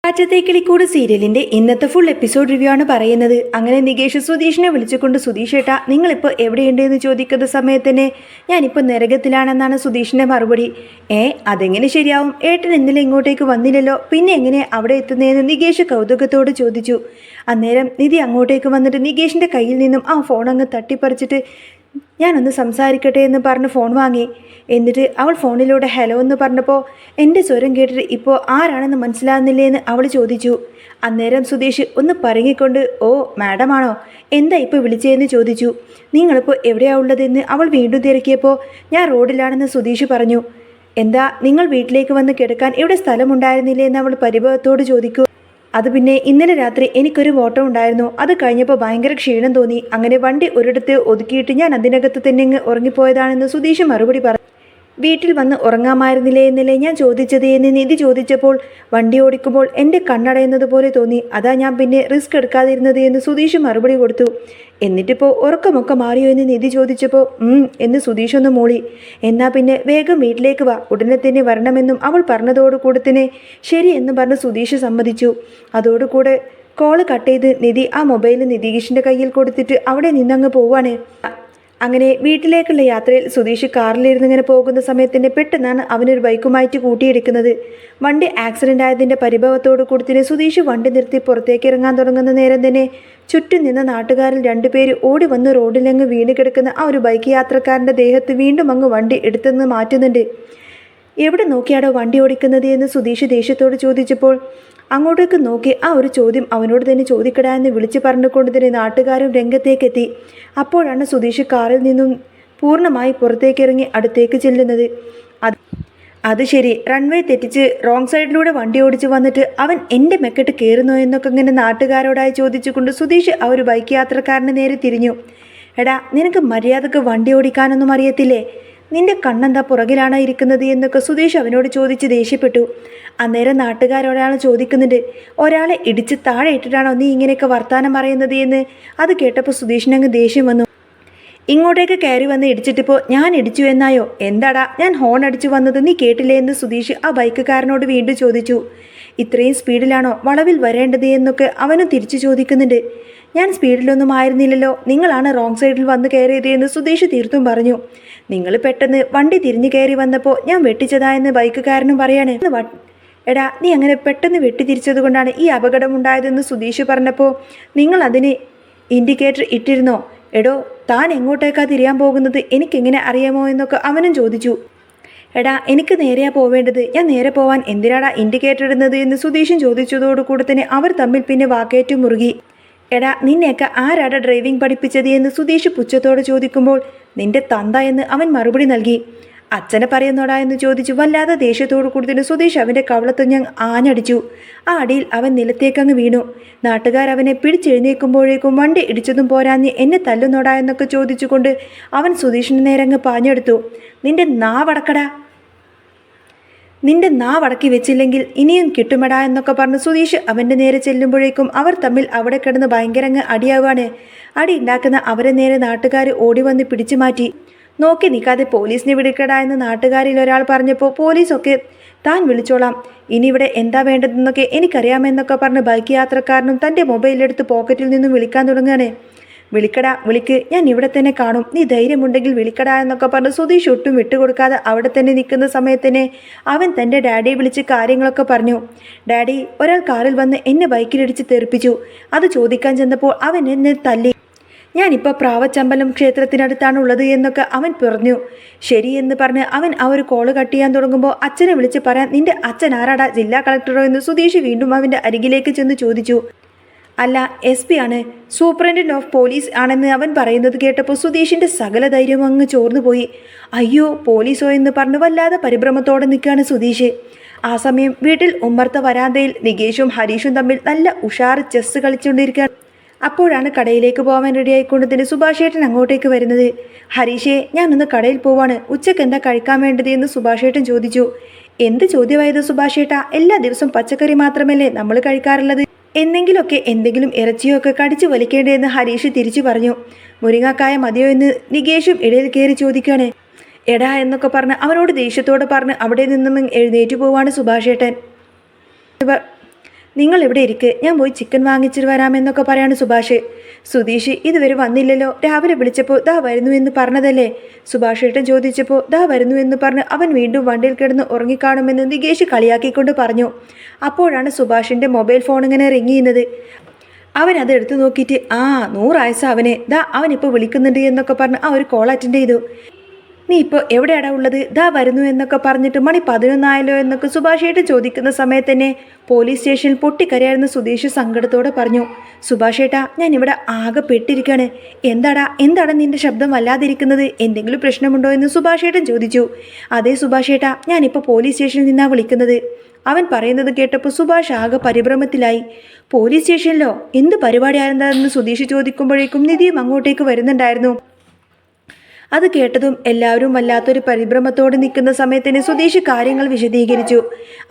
കാറ്റത്തേക്കിളിക്കൂട് സീരിയലിന്റെ ഇന്നത്തെ full episode review ആണ് പറയുന്നത്. അങ്ങനെ നികേഷ് സുധീഷിനെ വിളിച്ചുകൊണ്ട് സുധീഷ് ഏട്ടാ നിങ്ങളിപ്പോൾ എവിടെയുണ്ട് എന്ന് ചോദിക്കുന്ന സമയത്ത് തന്നെ ഞാനിപ്പോൾ നരകത്തിലാണെന്നാണ് സുധീഷിന്റെ മറുപടി. അതെങ്ങനെ ശരിയാവും, ഏട്ടൻ ഇന്നലെ ഇങ്ങോട്ടേക്ക് വന്നില്ലല്ലോ, പിന്നെ എങ്ങനെ അവിടെ എത്തുന്നതെന്ന് നികേഷ് കൗതുകത്തോട് ചോദിച്ചു. അന്നേരം നിധി അങ്ങോട്ടേക്ക് വന്നിട്ട് നികേഷിന്റെ കയ്യിൽ നിന്നും ആ ഫോൺ അങ്ങ് തട്ടിപ്പറിച്ചിട്ട് ഞാനൊന്ന് സംസാരിക്കട്ടെ എന്ന് പറഞ്ഞ് ഫോൺ വാങ്ങി. എന്നിട്ട് അവൾ ഫോണിലൂടെ ഹലോ എന്ന് പറഞ്ഞപ്പോൾ എൻ്റെ സ്വരം കേട്ടിട്ട് ഇപ്പോൾ ആരാണെന്ന് മനസ്സിലാകുന്നില്ലേ എന്ന് അവൾ ചോദിച്ചു. അന്നേരം സുധീഷ് ഒന്ന് പറങ്ങിക്കൊണ്ട് ഓ മാഡമാണോ, എന്താ ഇപ്പോൾ വിളിച്ചതെന്ന് ചോദിച്ചു. നിങ്ങളിപ്പോൾ എവിടെയാണ് ഉള്ളതെന്ന് അവൾ വീണ്ടും തിരക്കിയപ്പോൾ ഞാൻ റോഡിലാണെന്ന് സുധീഷ് പറഞ്ഞു. എന്താ നിങ്ങൾ വീട്ടിലേക്ക് വന്ന് കിടക്കാൻ ഇവിടെ സ്ഥലമുണ്ടായിരുന്നില്ലേ എന്ന് അവൾ പരിഭവത്തോട് ചോദിക്കൂ. അത് പിന്നെ ഇന്നലെ രാത്രി എനിക്കൊരു ഓട്ടം ഉണ്ടായിരുന്നു, അത് കഴിഞ്ഞപ്പോൾ ഭയങ്കര ക്ഷീണം തോന്നി, അങ്ങനെ വണ്ടി ഒരിടത്ത് ഒതുക്കിയിട്ട് ഞാൻ അതിനകത്ത് തന്നെ ഉറങ്ങിപ്പോയതാണെന്ന് സുധീഷ് മറുപടി പറഞ്ഞു. വീട്ടിൽ വന്ന് ഉറങ്ങാമായിരുന്നില്ലേ എന്നല്ലേ ഞാൻ ചോദിച്ചത് എന്ന് നിധി ചോദിച്ചപ്പോൾ വണ്ടി ഓടിക്കുമ്പോൾ എൻ്റെ കണ്ണടയുന്നത് പോലെ തോന്നി, അതാ ഞാൻ പിന്നെ റിസ്ക് എടുക്കാതിരുന്നത് എന്ന് സുധീഷ് മറുപടി കൊടുത്തു. എന്നിട്ടിപ്പോൾ ഉറക്കമൊക്കെ മാറിയോ എന്ന് നിധി ചോദിച്ചപ്പോൾ എന്ന് സുധീഷ് ഒന്ന് മൂളി. എന്നാൽ പിന്നെ വേഗം വീട്ടിലേക്ക് വാ, ഉടനെ തന്നെ വരണമെന്നും അവൾ പറഞ്ഞതോടുകൂടെ തന്നെ ശരി എന്ന് പറഞ്ഞ് സുധീഷ് സമ്മതിച്ചു. അതോടുകൂടെ കോള് കട്ട് ചെയ്ത് നിധി ആ മൊബൈൽ നിതീഷിൻ്റെ കയ്യിൽ കൊടുത്തിട്ട് അവിടെ നിന്നങ്ങ് പോവാണ്. അങ്ങനെ വീട്ടിലേക്കുള്ള യാത്രയിൽ സുധീഷ് കാറിലിരുന്നിങ്ങനെ പോകുന്ന സമയത്തിന് പെട്ടെന്നാണ് അവനൊരു ബൈക്കുമായിട്ട് കൂട്ടിയിടിക്കുന്നത്. വണ്ടി ആക്സിഡൻ്റ് ആയതിൻ്റെ പരിഭവത്തോട് കൂടി സുധീഷ് വണ്ടി നിർത്തി പുറത്തേക്ക് ഇറങ്ങാൻ തുടങ്ങുന്ന നേരം തന്നെ ചുറ്റും നിന്ന നാട്ടുകാരിൽ രണ്ടുപേര് ഓടി വന്ന് റോഡിലങ്ങ് വീണ് കിടക്കുന്ന ആ ഒരു ബൈക്ക് യാത്രക്കാരൻ്റെ ദേഹത്ത് വീണ്ടും അങ്ങ് വണ്ടി എടുത്തുനിന്ന് മാറ്റുന്നുണ്ട്. എവിടെ നോക്കിയാടോ വണ്ടി ഓടിക്കുന്നത് എന്ന് സുധീഷ് ദേഷ്യത്തോട് ചോദിച്ചപ്പോൾ അങ്ങോട്ടേക്ക് നോക്കി ആ ഒരു ചോദ്യം അവനോട് തന്നെ ചോദിക്കടാ എന്ന് വിളിച്ചു പറഞ്ഞുകൊണ്ട് തന്നെ നാട്ടുകാരും രംഗത്തേക്കെത്തി. അപ്പോഴാണ് സുധീഷ് കാറിൽ നിന്നും പൂർണ്ണമായി പുറത്തേക്കിറങ്ങി അടുത്തേക്ക് ചെല്ലുന്നത്. അത് ശരി, റൺവേ തെറ്റിച്ച് റോങ് സൈഡിലൂടെ വണ്ടി ഓടിച്ച് വന്നിട്ട് അവൻ എൻ്റെ മെക്കെട്ട് കയറുന്നോ എന്നൊക്കെ ഇങ്ങനെ നാട്ടുകാരോടായി ചോദിച്ചുകൊണ്ട് സുധീഷ് ആ ഒരു ബൈക്ക് യാത്രക്കാരന് നേരെ തിരിഞ്ഞു. എടാ നിനക്ക് മര്യാദക്ക് വണ്ടി ഓടിക്കാനൊന്നും അറിയത്തില്ലേ, നിന്റെ കണ്ണെന്താ പുറകിലാണോ ഇരിക്കുന്നത് എന്നൊക്കെ സുധീഷ് അവനോട് ചോദിച്ച് ദേഷ്യപ്പെട്ടു. അന്നേരം നാട്ടുകാരൊരാൾ ചോദിക്കുന്നുണ്ട്, ഒരാളെ ഇടിച്ച് താഴെ ഇട്ടിട്ടാണോ നീ ഇങ്ങനെയൊക്കെ വർത്താനം പറയുന്നത് എന്ന്. അത് കേട്ടപ്പോൾ സുധീഷിനങ്ങ് ദേഷ്യം വന്നു. ഇങ്ങോട്ടേക്ക് കയറി വന്ന് ഇടിച്ചിട്ടിപ്പോൾ ഞാൻ ഇടിച്ചു എന്നായോ, എന്താടാ ഞാൻ ഹോൺ അടിച്ചു വന്നത് നീ കേട്ടില്ലേ എന്ന് സുധീഷ് ആ ബൈക്കുകാരനോട് വീണ്ടും ചോദിച്ചു. ഇത്രയും സ്പീഡിലാണോ വളവിൽ വരേണ്ടത് എന്നൊക്കെ അവനും തിരിച്ചു ചോദിക്കുന്നുണ്ട്. ഞാൻ സ്പീഡിലൊന്നും ആയിരുന്നില്ലല്ലോ, നിങ്ങളാണ് റോങ് സൈഡിൽ വന്ന് കയറിയത് എന്ന് സുധീഷ് തീർത്തും പറഞ്ഞു. നിങ്ങൾ പെട്ടെന്ന് വണ്ടി തിരിഞ്ഞു കയറി വന്നപ്പോൾ ഞാൻ വെട്ടിച്ചതായെന്ന് ബൈക്കുകാരനും പറയാണ്. എടാ നീ അങ്ങനെ പെട്ടെന്ന് വെട്ടിത്തിരിച്ചത് കൊണ്ടാണ് ഈ അപകടമുണ്ടായതെന്ന് സുധീഷ് പറഞ്ഞപ്പോൾ നിങ്ങൾ അതിന് ഇൻഡിക്കേറ്റർ ഇട്ടിരുന്നോ? എടോ താൻ എങ്ങോട്ടേക്കാ തിരിയാൻ പോകുന്നത് എനിക്കെങ്ങനെ അറിയാമോ എന്നൊക്കെ അവനും ചോദിച്ചു. എടാ എനിക്ക് നേരെയാ പോവേണ്ടത്, ഞാൻ നേരെ പോവാൻ എന്തിനാടാ ഇൻഡിക്കേറ്റർ ഇടുന്നത് എന്ന് സുധീഷും ചോദിച്ചതോടുകൂടെ തന്നെ അവർ തമ്മിൽ പിന്നെ വാക്കേറ്റു മുറുകി. എടാ നിന്നെയൊക്കെ ആരാടാ ഡ്രൈവിംഗ് പഠിപ്പിച്ചത് എന്ന് സുധീഷ് പുച്ഛത്തോട് ചോദിക്കുമ്പോൾ നിന്റെ തന്ത എന്ന് അവൻ മറുപടി നൽകി. അച്ഛനെ പറയുന്നോടാ എന്ന് ചോദിച്ചു വല്ലാതെ ദേഷ്യത്തോടു കൂടി സുധീഷ് അവൻ്റെ കവളത്തുഞ്ഞ ആഞ്ഞടിച്ചു. ആ അടിയിൽ അവൻ നിലത്തേക്കങ്ങ് വീണു. നാട്ടുകാർ അവനെ പിടിച്ചെഴുന്നേൽക്കുമ്പോഴേക്കും വണ്ടി ഇടിച്ചതും പോരാഞ്ഞ് എന്നെ തല്ലുന്നോടാ എന്നൊക്കെ ചോദിച്ചുകൊണ്ട് അവൻ സുധീഷിന് നേരങ്ങ് പാഞ്ഞെടുത്തു. നിന്റെ നാവടക്കി വെച്ചില്ലെങ്കിൽ ഇനിയും കിട്ടുമടാ എന്നൊക്കെ പറഞ്ഞ് സുധീഷ് അവൻ്റെ നേരെ ചെല്ലുമ്പോഴേക്കും അവർ തമ്മിൽ അവിടെ കിടന്ന് ഭയങ്കരങ്ങ് അടിയാവാണ്. അടി ഉണ്ടാക്കുന്ന അവരെ നേരെ നാട്ടുകാർ ഓടി വന്ന് പിടിച്ചു മാറ്റി. നോക്കി നിൽക്കാതെ പോലീസിനെ വിളിക്കടാ എന്ന് നാട്ടുകാരിൽ ഒരാൾ പറഞ്ഞപ്പോൾ പോലീസൊക്കെ താൻ വിളിച്ചോളാം, ഇനി ഇവിടെ എന്താ വേണ്ടതെന്നൊക്കെ എനിക്കറിയാമെന്നൊക്കെ പറഞ്ഞ് ബൈക്ക് യാത്രക്കാരനും തൻ്റെ മൊബൈലെടുത്ത് പോക്കറ്റിൽ നിന്നും വിളിക്കാൻ തുടങ്ങുകയാണ്. വിളിക്കടാ വിളിക്ക്, ഞാൻ ഇവിടെ തന്നെ കാണും, നീ ധൈര്യമുണ്ടെങ്കിൽ വിളിക്കടാ എന്നൊക്കെ പറഞ്ഞ് സുധീഷ് ഒട്ടും വിട്ടുകൊടുക്കാതെ അവിടെ തന്നെ നിൽക്കുന്ന സമയത്തിന് അവൻ തൻ്റെ ഡാഡിയെ വിളിച്ച് കാര്യങ്ങളൊക്കെ പറഞ്ഞു. ഡാഡി, ഒരാൾ കാറിൽ വന്ന് എന്നെ ബൈക്കിലിടിച്ച് തെറിപ്പിച്ചു, അത് ചോദിക്കാൻ ചെന്നപ്പോൾ അവൻ എന്നെ തല്ലി, ഞാനിപ്പോൾ പ്രാവച്ചമ്പലം ക്ഷേത്രത്തിനടുത്താണ് ഉള്ളത് എന്നൊക്കെ അവൻ പറഞ്ഞു. ശരിയെന്ന് പറഞ്ഞ് അവൻ ആ ഒരു കോള് കട്ട് ചെയ്യാൻ തുടങ്ങുമ്പോൾ അച്ഛനെ വിളിച്ച് പറയാൻ നിന്റെ അച്ഛൻ ആരാടാ, ജില്ലാ കളക്ടറോ എന്ന് സുധീഷ് വീണ്ടും അവൻ്റെ അരികിലേക്ക് ചെന്ന് ചോദിച്ചു. അല്ല SP ആണ്, സൂപ്രണ്ടന്റ് ഓഫ് പോലീസ് ആണെന്ന് അവൻ പറയുന്നത് കേട്ടപ്പോൾ സുധീഷിൻ്റെ സകല ധൈര്യം അങ്ങ് ചോർന്നു പോയി. അയ്യോ പോലീസോ എന്ന് പറഞ്ഞ് വല്ലാതെ പരിഭ്രമത്തോടെ നിൽക്കുകയാണ് സുധീഷ്. ആ സമയം വീട്ടിൽ ഉമ്മർത്ത വരാന്തയിൽ നികേഷും ഹരീഷും തമ്മിൽ നല്ല ഉഷാറ് ചെസ് കളിച്ചുകൊണ്ടിരിക്കുകയാണ്. അപ്പോഴാണ് കടയിലേക്ക് പോകാൻ റെഡിയായിക്കൊണ്ട് തന്നെ സുഭാഷേട്ടൻ അങ്ങോട്ടേക്ക് വരുന്നത്. ഹരീഷേ, ഞാനൊന്ന് കടയിൽ പോവാണ്, ഉച്ചയ്ക്ക് എന്താ കഴിക്കാൻ വേണ്ടത് എന്ന് സുഭാഷേട്ടൻ ചോദിച്ചു. എന്ത് ചോദ്യമായത് സുഭാഷേട്ടാ, എല്ലാ ദിവസവും പച്ചക്കറി മാത്രമല്ലേ നമ്മൾ കഴിക്കാറുള്ളത്, എന്തെങ്കിലും ഇറച്ചിയോ ഒക്കെ കടിച്ചു വലിക്കേണ്ടതെന്ന് ഹരീഷ് തിരിച്ചു പറഞ്ഞു. മുരിങ്ങാക്കായ മതിയോ എന്ന് നികേഷും ഇടയിൽ കയറി ചോദിക്കുകയാണ്. എടാ എന്നൊക്കെ പറഞ്ഞ് അവനോട് ദേഷ്യത്തോടെ പറഞ്ഞ് അവിടെ നിന്നും എഴുന്നേറ്റു പോവാണ് സുഭാഷേട്ടൻ. നിങ്ങൾ ഇവിടെ ഇരിക്ക്, ഞാൻ പോയി ചിക്കൻ വാങ്ങിച്ചിട്ട് വരാമെന്നൊക്കെ പറയാണ് സുഭാഷ്. സുധീഷ് ഇതുവരെ വന്നില്ലല്ലോ, രാവിലെ വിളിച്ചപ്പോൾ ദാ വരുന്നു എന്ന് പറഞ്ഞതല്ലേ? സുഭാഷ് ഏട്ടൻ ചോദിച്ചപ്പോൾ ദാ വരുന്നു എന്ന് പറഞ്ഞ് അവൻ വീണ്ടും വണ്ടിയിൽ കിടന്ന് ഉറങ്ങിക്കാണുമെന്ന് നികേഷ് കളിയാക്കിക്കൊണ്ട് പറഞ്ഞു. അപ്പോഴാണ് സുഭാഷിൻ്റെ മൊബൈൽ ഫോൺ ഇങ്ങനെ റിങ് ചെയ്യുന്നത്. അവൻ അത് എടുത്തു നോക്കിയിട്ട് 100 വയസ്സാ അവനെ, ദാ അവനിപ്പോൾ വിളിക്കുന്നുണ്ട് എന്നൊക്കെ പറഞ്ഞ് ആ ഒരു കോൾ അറ്റൻഡ് ചെയ്തു. നീ ഇപ്പോൾ എവിടെയാടാ ഉള്ളത്, ദാ വരുന്നു എന്നൊക്കെ പറഞ്ഞിട്ട് മണി 11 ആയല്ലോ എന്നൊക്കെ സുഭാഷേട്ട് ചോദിക്കുന്ന സമയത്ത് തന്നെ പോലീസ് സ്റ്റേഷനിൽ പൊട്ടിക്കരയായിരുന്ന സുധീഷ് സങ്കടത്തോടെ പറഞ്ഞു. സുഭാഷേട്ടാ, ഞാൻ ഇവിടെ ആകെ പെട്ടിരിക്കുകയാണ്. എന്താണ് നിന്റെ ശബ്ദം വല്ലാതിരിക്കുന്നത്, എന്തെങ്കിലും പ്രശ്നമുണ്ടോ എന്ന് സുഭാഷേട്ടൻ ചോദിച്ചു. അതേ സുഭാഷേട്ടാ, ഞാനിപ്പോൾ പോലീസ് സ്റ്റേഷനിൽ നിന്നാണ് വിളിക്കുന്നത്. അവൻ പറയുന്നത് കേട്ടപ്പോൾ സുഭാഷ് ആകെ പരിഭ്രമത്തിലായി. പോലീസ് സ്റ്റേഷനിലോ, എന്ത് പരിപാടിയായിരുന്നെന്ന് സുധീഷ് ചോദിക്കുമ്പോഴേക്കും നിധിയും അങ്ങോട്ടേക്ക് വരുന്നുണ്ടായിരുന്നു. അത് കേട്ടതും എല്ലാവരും വല്ലാത്തൊരു പരിഭ്രമത്തോടെ നിൽക്കുന്ന സമയത്തിന് സുധീഷ് കാര്യങ്ങൾ വിശദീകരിച്ചു.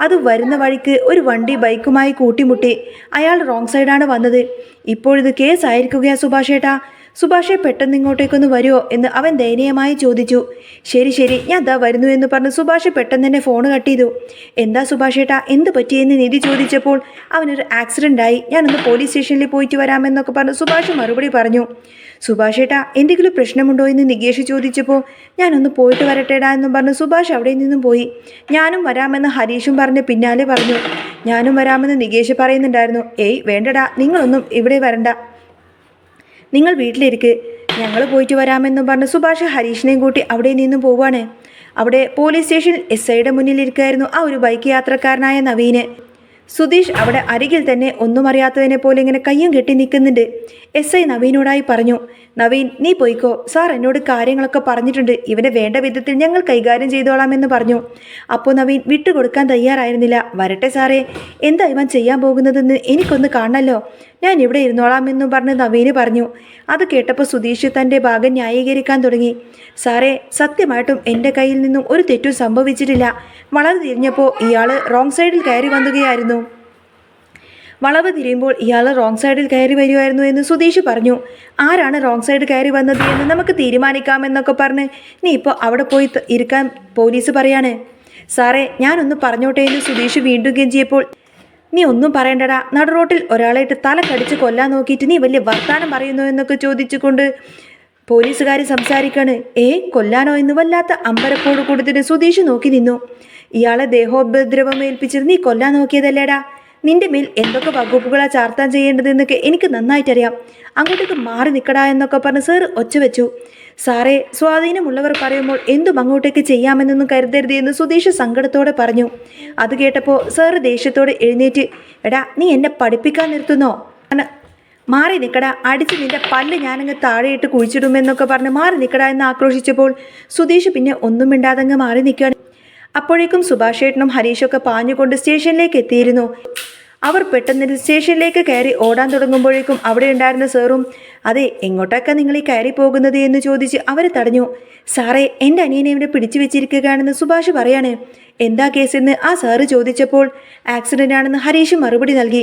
അത് വരുന്ന വഴിക്ക് ഒരു വണ്ടി ബൈക്കുമായി കൂട്ടിമുട്ടി. അയാൾ റോങ് സൈഡാണ് വന്നത്. ഇപ്പോഴിത് കേസായിരിക്കുകയാ സുഭാഷേട്ടാ. സുഭാഷെ പെട്ടെന്ന് ഇങ്ങോട്ടേക്കൊന്ന് വരുമോ എന്ന് അവൻ ദയനീയമായി ചോദിച്ചു. ശരി ഞാൻ ദാ വരുന്നു എന്ന് പറഞ്ഞ് സുഭാഷ് പെട്ടെന്ന് തന്നെ ഫോൺ കട്ട് ചെയ്തു. എന്താ സുഭാഷേട്ടാ, എന്ത് പറ്റിയെന്ന് നിധി ചോദിച്ചപ്പോൾ അവനൊരു ആക്സിഡൻ്റായി, ഞാനൊന്ന് പോലീസ് സ്റ്റേഷനിൽ പോയിട്ട് വരാമെന്നൊക്കെ പറഞ്ഞ് സുഭാഷ് മറുപടി പറഞ്ഞു. സുഭാഷേട്ടാ, എന്തെങ്കിലും പ്രശ്നമുണ്ടോ എന്ന് നികേഷ് ചോദിച്ചപ്പോൾ ഞാനൊന്ന് പോയിട്ട് വരട്ടേടാ എന്നും പറഞ്ഞ് സുഭാഷ് അവിടെ നിന്നും പോയി. ഞാനും വരാമെന്ന് ഹരീഷും പറഞ്ഞ് പിന്നാലെ പറഞ്ഞു. ഞാനും വരാമെന്ന് നികേഷ് പറയുന്നുണ്ടായിരുന്നു. ഏയ് വേണ്ടടാ, നിങ്ങളൊന്നും ഇവിടെ വരണ്ട, നിങ്ങൾ വീട്ടിലിരിക്ക്, ഞങ്ങൾ പോയിട്ട് വരാമെന്നും പറഞ്ഞ് സുഭാഷ് ഹരീഷിനെയും കൂട്ടി അവിടെ നിന്നും പോവാണ്. അവിടെ പോലീസ് സ്റ്റേഷനിൽ SIയുടെ മുന്നിലിരിക്കുകയായിരുന്നു ആ ഒരു ബൈക്ക് യാത്രക്കാരനായ നവീന്. സുധീഷ് അവിടെ അരികിൽ തന്നെ ഒന്നും അറിയാത്തതിനെ പോലെ ഇങ്ങനെ കയ്യും കെട്ടി നിൽക്കുന്നുണ്ട്. SI നവീനോടായി പറഞ്ഞു. നവീൻ, നീ പോയിക്കോ, സാർ എന്നോട് കാര്യങ്ങളൊക്കെ പറഞ്ഞിട്ടുണ്ട്, ഇവനെ വേണ്ട വിധത്തിൽ ഞങ്ങൾ കൈകാര്യം ചെയ്തോളാമെന്ന് പറഞ്ഞു. അപ്പോൾ നവീൻ വിട്ടുകൊടുക്കാൻ തയ്യാറായിരുന്നില്ല. വരട്ടെ സാറേ, എന്താ ഇവൻ ചെയ്യാൻ പോകുന്നതെന്ന് എനിക്കൊന്ന് കാണണമല്ലോ, ഞാൻ ഇവിടെ ഇരുന്നോളാമെന്നും പറഞ്ഞ് നവീന് പറഞ്ഞു. അത് കേട്ടപ്പോൾ സുധീഷ് തൻ്റെ ഭാഗം ന്യായീകരിക്കാൻ തുടങ്ങി. സാറേ, സത്യമായിട്ടും എൻ്റെ കയ്യിൽ നിന്നും ഒരു തെറ്റും സംഭവിച്ചിട്ടില്ല. വളവ് തിരിഞ്ഞപ്പോൾ ഇയാൾ റോങ് സൈഡിൽ കയറി വന്നുകയായിരുന്നു. വളവ് തിരിയുമ്പോൾ ഇയാൾ റോങ് സൈഡിൽ കയറി വരുമായിരുന്നു എന്ന് സുധീഷ് പറഞ്ഞു. ആരാണ് റോങ് സൈഡ് കയറി വന്നത് എന്ന് നമുക്ക് തീരുമാനിക്കാമെന്നൊക്കെ പറഞ്ഞ് നീ ഇപ്പോൾ അവിടെ പോയി ഇരിക്കാൻ പോലീസ് പറയാണ്. സാറേ, ഞാനൊന്ന് പറഞ്ഞോട്ടെ എന്ന് സുധീഷ് വീണ്ടും കെഞ്ചിയപ്പോൾ നീ ഒന്നും പറയണ്ടടാ, നടുറോട്ടിൽ ഒരാളായിട്ട് തല കടിച്ച് കൊല്ലാൻ നോക്കിയിട്ട് നീ വലിയ വർത്താനം പറയുന്നു എന്നൊക്കെ ചോദിച്ചുകൊണ്ട് പോലീസുകാർ സംസാരിക്കാണ്. കൊല്ലാനോ എന്ന് വല്ലാത്ത അമ്പരപ്പോട് കൊടുത്തിട്ട് സുധീഷ് നോക്കി നിന്നു. ഇയാളെ ദേഹോപദ്രവം ഏൽപ്പിച്ചിട്ട് നീ കൊല്ലാൻ നോക്കിയതല്ലേടാ, നിന്റെ മേൽ എന്തൊക്കെ വകുപ്പുകളാണ് ചാർത്താൻ ചെയ്യേണ്ടതെന്നൊക്കെ എനിക്ക് നന്നായിട്ടറിയാം, അങ്ങോട്ടേക്ക് മാറി നിൽക്കടാ എന്നൊക്കെ പറഞ്ഞ് സാർ ഒച്ച വെച്ചു. സാറേ, സ്വാധീനമുള്ളവർ പറയുമ്പോൾ എന്തും അങ്ങോട്ടേക്ക് ചെയ്യാമെന്നൊന്നും കരുതരുത് എന്ന് സുധീഷ് സങ്കടത്തോടെ പറഞ്ഞു. അത് കേട്ടപ്പോൾ സാറ് ദേഷ്യത്തോടെ എഴുന്നേറ്റ്, എടാ നീ എന്നെ പഠിപ്പിക്കാൻ നിർത്തുന്നോ, മാറി നിൽക്കടാ, അടിച്ച് നിന്റെ പല്ല് ഞാനങ്ങ് താഴെയിട്ട് കുഴിച്ചിടുമെന്നൊക്കെ പറഞ്ഞ് മാറി നിൽക്കടാ എന്ന് ആക്രോശിച്ചപ്പോൾ സുധീഷ് പിന്നെ ഒന്നും മിണ്ടാതങ്ങ് മാറി നിൽക്കുകയാണ്. അപ്പോഴേക്കും സുഭാഷേട്ടനും ഹരീഷൊക്കെ പാഞ്ഞുകൊണ്ട് സ്റ്റേഷനിലേക്ക് എത്തിയിരുന്നു. അവർ പെട്ടെന്ന് സ്റ്റേഷനിലേക്ക് കയറി ഓടാൻ തുടങ്ങുമ്പോഴേക്കും അവിടെ ഉണ്ടായിരുന്ന സാറും അതെ എങ്ങോട്ടൊക്കെ നിങ്ങൾ ഈ കയറി പോകുന്നത് എന്ന് ചോദിച്ച് അവരെ തടഞ്ഞു. സാറേ, എൻ്റെ അനിയനെ ഇവിടെ പിടിച്ചു വെച്ചിരിക്കുകയാണെന്ന് സുഭാഷ് പറയാണ്. എന്താ കേസെന്ന് ആ സാറ് ചോദിച്ചപ്പോൾ ആക്സിഡൻ്റ് ആണെന്ന് ഹരീഷ് മറുപടി നൽകി.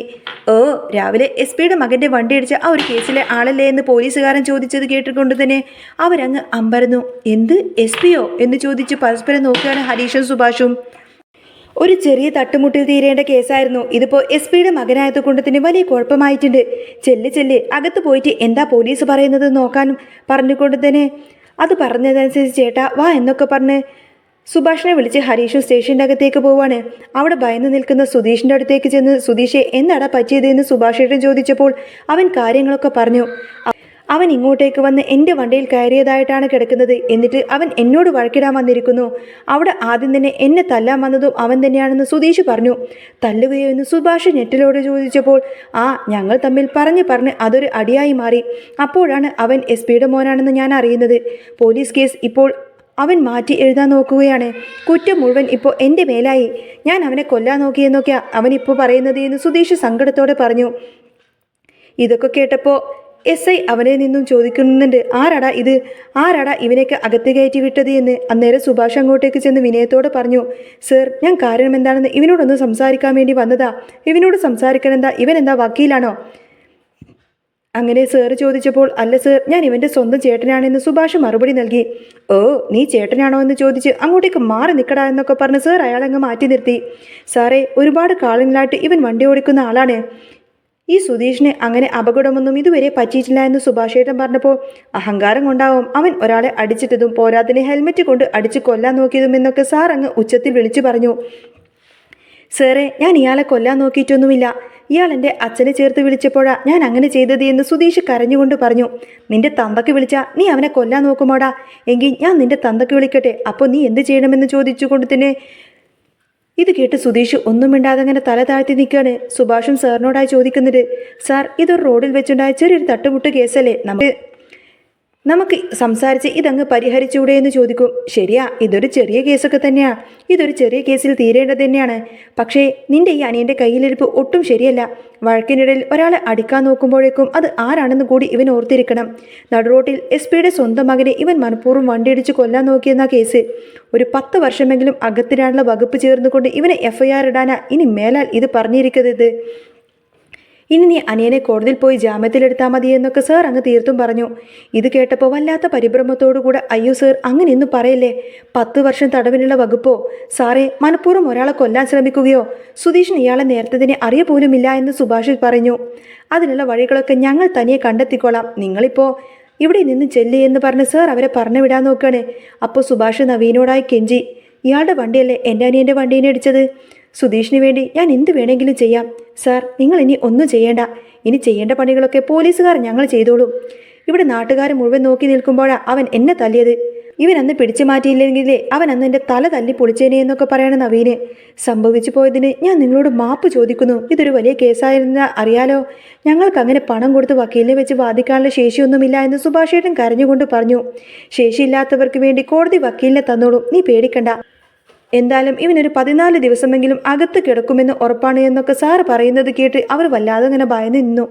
രാവിലെ SPയുടെ മകൻ്റെ വണ്ടി അടിച്ച ആ ഒരു കേസിലെ ആളല്ലേ എന്ന് പോലീസുകാരൻ ചോദിച്ചത് കേട്ടുകൊണ്ട് തന്നെ അവരങ്ങ് അമ്പരന്നു. എന്ത് SPയോ എന്ന് ചോദിച്ച് പരസ്പരം നോക്കുകയാണ് ഹരീഷും സുഭാഷും. ഒരു ചെറിയ തട്ടുമുട്ടിൽ തീരേണ്ട കേസായിരുന്നു ഇതിപ്പോൾ SPയുടെ മകനായതുകൊണ്ട് തന്നെ വലിയ കുഴപ്പമായിട്ടുണ്ട്. ചെല്ല് അകത്ത് പോയിട്ട് എന്താ പോലീസ് പറയുന്നത് നോക്കാനും പറഞ്ഞുകൊണ്ട് തന്നെ അത് പറഞ്ഞതനുസരിച്ച് ചേട്ടാ വാ എന്നൊക്കെ പറഞ്ഞ് സുഭാഷിനെ വിളിച്ച് ഹരീഷ് സ്റ്റേഷൻ്റെ അകത്തേക്ക് പോവാണ്. അവിടെ ഭയന്ന് നിൽക്കുന്ന സുധീഷിൻ്റെ അടുത്തേക്ക് ചെന്ന് സുധീഷെ എന്താടാ പറ്റിയതെന്ന് സുഭാഷേട്ടൻ ചോദിച്ചപ്പോൾ അവൻ കാര്യങ്ങളൊക്കെ പറഞ്ഞു. അവൻ ഇങ്ങോട്ടേക്ക് വന്ന് എൻ്റെ വണ്ടിയിൽ കയറിയതായിട്ടാണ് കിടക്കുന്നത്, എന്നിട്ട് അവൻ എന്നോട് വഴക്കിടാൻ വന്നിരിക്കുന്നു. അവിടെ ആദ്യം തന്നെ എന്നെ തല്ലാൻ വന്നതും അവൻ തന്നെയാണെന്ന് സുധീഷ് പറഞ്ഞു. തല്ലുകയോ എന്ന് സുഭാഷ് നെറ്റിലോട് ചോദിച്ചപ്പോൾ ഞങ്ങൾ തമ്മിൽ പറഞ്ഞ് അതൊരു അടിയായി മാറി. അപ്പോഴാണ് അവൻ SPയുടെ മോനാണെന്ന് ഞാൻ അറിയുന്നത്. പോലീസ് കേസ് ഇപ്പോൾ അവൻ മാറ്റി എഴുതാൻ നോക്കുകയാണ്. കുറ്റം മുഴുവൻ ഇപ്പോൾ എൻ്റെ മേലായി. ഞാൻ അവനെ കൊല്ലാൻ നോക്കിയെന്നൊക്കെയാ അവനിപ്പോൾ പറയുന്നത് എന്ന് സുധീഷ് സങ്കടത്തോടെ പറഞ്ഞു. ഇതൊക്കെ കേട്ടപ്പോൾ SI അവനെ നിന്നും ചോദിക്കുന്നുണ്ട്, ആരാടാ ഇവനേക്ക് അകത്ത് കയറ്റി വിട്ടത് എന്ന്. അന്നേരം സുഭാഷ് അങ്ങോട്ടേക്ക് ചെന്ന് വിനയത്തോടെ പറഞ്ഞു. സർ, ഞാൻ കാരണം എന്താണെന്ന് ഇവനോടൊന്ന് സംസാരിക്കാൻ വേണ്ടി വന്നതാ. ഇവനോട് സംസാരിക്കണെന്താ, ഇവൻ എന്താ വക്കീലാണോ? അങ്ങനെ സാറ് ചോദിച്ചപ്പോൾ അല്ല സർ, ഞാൻ ഇവൻ്റെ സ്വന്തം ചേട്ടനാണെന്ന് സുഭാഷ് മറുപടി നൽകി. ഓ, നീ ചേട്ടനാണോ എന്ന് ചോദിച്ച് അങ്ങോട്ടേക്ക് മാറി നിൽക്കടാ എന്നൊക്കെ പറഞ്ഞ് സാർ അയാളങ്ങ് മാറ്റി നിർത്തി. സാറേ, ഒരുപാട് കാലങ്ങളായിട്ട് ഇവൻ വണ്ടി ഓടിക്കുന്ന ആളാണ്. ഈ സുധീഷിന് അങ്ങനെ അപകടമൊന്നും ഇതുവരെ പറ്റിയിട്ടില്ല എന്ന് സുഭാഷേട്ടൻ പറഞ്ഞപ്പോൾ അഹങ്കാരം കൊണ്ടാവും അവൻ ഒരാളെ അടിച്ചിട്ടതും പോരാതിന് ഹെൽമെറ്റ് കൊണ്ട് അടിച്ച് കൊല്ലാൻ നോക്കിയതും എന്നൊക്കെ സാർ അങ്ങ് ഉച്ചത്തിൽ വിളിച്ചു പറഞ്ഞു. സാറേ, ഞാൻ ഇയാളെ കൊല്ലാൻ നോക്കിയിട്ടൊന്നുമില്ല. ഇയാൾ എൻ്റെ അച്ഛനെ ചേർത്ത് വിളിച്ചപ്പോഴാ ഞാൻ അങ്ങനെ ചെയ്തത് എന്ന് സുധീഷ് കരഞ്ഞുകൊണ്ട് പറഞ്ഞു. നിന്റെ തന്തക്ക് വിളിച്ചാ നീ അവനെ കൊല്ലാൻ നോക്കുമോടാ? എങ്കിൽ ഞാൻ നിന്റെ തന്തക്ക് വിളിക്കട്ടെ, അപ്പോൾ നീ എന്ത് ചെയ്യണമെന്ന് ചോദിച്ചുകൊണ്ട് തന്നെ. ഇത് കേട്ട് സുധീഷ് ഒന്നും മിണ്ടാതെ അങ്ങനെ തല താഴ്ത്തി നിൽക്കുകയാണ്. സുഭാഷും സാറിനോടായി ചോദിക്കുന്നത്, സാർ, ഇതൊരു റോഡിൽ വെച്ചുണ്ടായ ചെറിയൊരു തട്ടുമുട്ട് കേസല്ലേ, നമുക്ക് സംസാരിച്ച് ഇതങ്ങ് പരിഹരിച്ചുകൂടെ എന്ന് ചോദിക്കും. ശരിയാ, ഇതൊരു ചെറിയ കേസൊക്കെ തന്നെയാണ്, ഇതൊരു ചെറിയ കേസിൽ തീരേണ്ടത് തന്നെയാണ്. പക്ഷേ നിന്റെ ഈ അനിയൻ്റെ കയ്യിലിരിപ്പ് ഒട്ടും ശരിയല്ല. വഴക്കിനിടയിൽ ഒരാളെ അടിക്കാൻ നോക്കുമ്പോഴേക്കും അത് ആരാണെന്ന് കൂടി ഇവൻ ഓർത്തിരിക്കണം. നടുറോട്ടിൽ SP-യുടെ സ്വന്തം മകനെ ഇവൻ മനഃപൂർവ്വം വണ്ടിയിടിച്ച് കൊല്ലാൻ നോക്കിയെന്ന കേസ്. ഒരു 10 വർഷമെങ്കിലും അകത്തിടാനുള്ള വകുപ്പ് ചേർന്നുകൊണ്ട് ഇവനെ FIR ഇടാനാ ഇനി മേലാൽ ഇത് പറഞ്ഞിരിക്കുന്നത്. ഇനി നീ അനിയനെ കോടതിയിൽ പോയി ജാമ്യത്തിലെടുത്താൽ മതി എന്നൊക്കെ സാർ അങ്ങ് തീർത്തും പറഞ്ഞു. ഇത് കേട്ടപ്പോൾ വല്ലാത്ത പരിഭ്രമത്തോടുകൂടെ, അയ്യോ സാർ, അങ്ങനെയൊന്നും പറയല്ലേ. 10 വർഷം തടവിനുള്ള വകുപ്പോ? സാറേ, മനഃപൂർവ്വം ഒരാളെ കൊല്ലാൻ ശ്രമിക്കുകയോ? സുധീഷിന് ഇയാളെ നേരത്തെ തന്നെ അറിയ പോലുമില്ല എന്ന് സുഭാഷ് പറഞ്ഞു. അതിനുള്ള വഴികളൊക്കെ ഞങ്ങൾ തനിയെ കണ്ടെത്തിക്കോളാം, നിങ്ങളിപ്പോൾ ഇവിടെ നിന്ന് ചെല്ല് എന്ന് പറഞ്ഞ് സാർ അവരെ പറഞ്ഞു വിടാൻ നോക്കുകയാണ്. അപ്പോൾ സുഭാഷ് നവീനോടായി കെഞ്ചി, ഇയാളുടെ വണ്ടിയല്ലേ എൻ്റെ അനിയൻ്റെ വണ്ടീനെ ഇടിച്ചത്? സുധീഷിന് വേണ്ടി ഞാൻ എന്ത് വേണമെങ്കിലും ചെയ്യാം സാർ, നിങ്ങൾ ഇനി ഒന്നും ചെയ്യേണ്ട. ഇനി ചെയ്യേണ്ട പണികളൊക്കെ പോലീസുകാർ ഞങ്ങൾ ചെയ്തോളും. ഇവിടെ നാട്ടുകാർ മുഴുവൻ നോക്കി നിൽക്കുമ്പോഴാണ് അവൻ എന്നെ തല്ലിയത്. ഇവൻ അന്ന് പിടിച്ചു മാറ്റിയില്ലെങ്കിലേ അവൻ അന്ന് എൻ്റെ തല തല്ലി പൊളിച്ചേനെ എന്നൊക്കെ പറയണ നവീന്. സംഭവിച്ചു പോയതിന് ഞാൻ നിങ്ങളോട് മാപ്പ് ചോദിക്കുന്നു. ഇതൊരു വലിയ കേസായിരുന്ന അറിയാലോ. ഞങ്ങൾക്ക് അങ്ങനെ പണം കൊടുത്ത് വക്കീലിനെ വെച്ച് വാദിക്കാനുള്ള ശേഷിയൊന്നുമില്ല എന്ന് സുഭാഷേട്ടൻ കരഞ്ഞുകൊണ്ട് പറഞ്ഞു. ശേഷിയില്ലാത്തവർക്ക് വേണ്ടി കോടതി വക്കീലിനെ തന്നോളും, നീ പേടിക്കണ്ട. എന്തായാലും ഇവനൊരു 14 ദിവസമെങ്കിലും അകത്ത് കിടക്കുമെന്ന് ഉറപ്പാണ് എന്നൊക്കെ സാറ് പറയുന്നത് കേട്ട് അവർ വല്ലാതെ അങ്ങനെ ഭയന്ന് നിന്നു.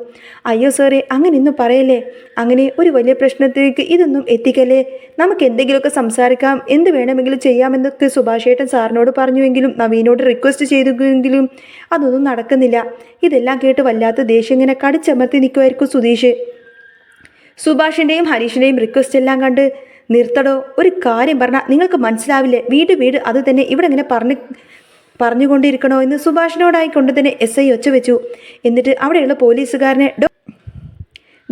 അയ്യോ സാറേ, അങ്ങനെ ഒന്നും പറയല്ലേ. അങ്ങനെ ഒരു വലിയ പ്രശ്നത്തിലേക്ക് ഇതൊന്നും എത്തിക്കല്ലേ. നമുക്ക് എന്തെങ്കിലുമൊക്കെ സംസാരിക്കാം, എന്ത് വേണമെങ്കിലും ചെയ്യാമെന്നൊക്കെ സുഭാഷേട്ടൻ സാറിനോട് പറഞ്ഞുവെങ്കിലും നവീനോട് റിക്വസ്റ്റ് ചെയ്തെങ്കിലും അതൊന്നും നടക്കുന്നില്ല. ഇതെല്ലാം കേട്ട് വല്ലാത്ത ദേഷ്യം ഇങ്ങനെ കടിച്ചമർത്തി നിൽക്കുമായിരിക്കും സുധീഷ്. സുഭാഷിൻ്റെയും ഹരീഷിൻ്റെയും റിക്വസ്റ്റ് എല്ലാം കണ്ട്, നിർത്തടോ, ഒരു കാര്യം പറഞ്ഞാൽ നിങ്ങൾക്ക് മനസ്സിലാവില്ലേ? വീട് അത് തന്നെ ഇവിടെ ഇങ്ങനെ പറഞ്ഞുകൊണ്ടിരിക്കണോ എന്ന് സുഭാഷിനോടായിക്കൊണ്ട് തന്നെ SI ഒച്ച വെച്ചു. എന്നിട്ട് അവിടെയുള്ള പോലീസുകാരനെ,